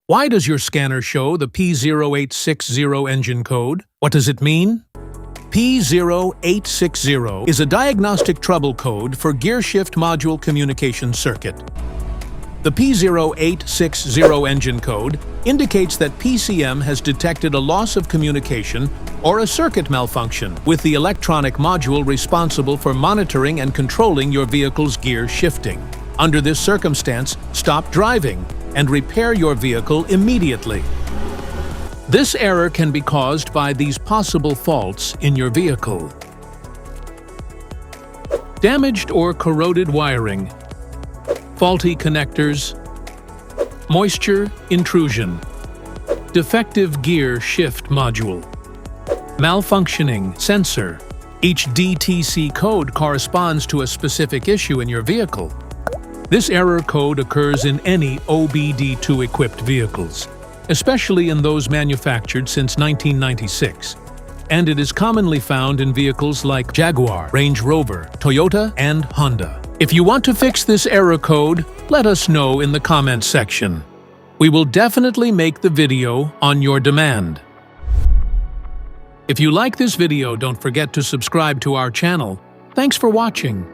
Why does your scanner show the P0860 engine code? What does it mean? P0860 is a diagnostic trouble code for gearshift module communication circuit. The P0860 engine code indicates that PCM has detected a loss of communication or a circuit malfunction with the electronic module responsible for monitoring and controlling your vehicle's gear shifting. Under this circumstance, stop driving and repair your vehicle immediately. This error can be caused by these possible faults in your vehicle: damaged or corroded wiring, faulty connectors, moisture intrusion, defective gear shift module, malfunctioning sensor. Each DTC code corresponds to a specific issue in your vehicle. This error code occurs in any OBD2-equipped vehicles, especially in those manufactured since 1996, and it is commonly found in vehicles like Jaguar, Range Rover, Toyota, and Honda. If you want to fix this error code, let us know in the comments section. We will definitely make the video on your demand. If you like this video, don't forget to subscribe to our channel. Thanks for watching.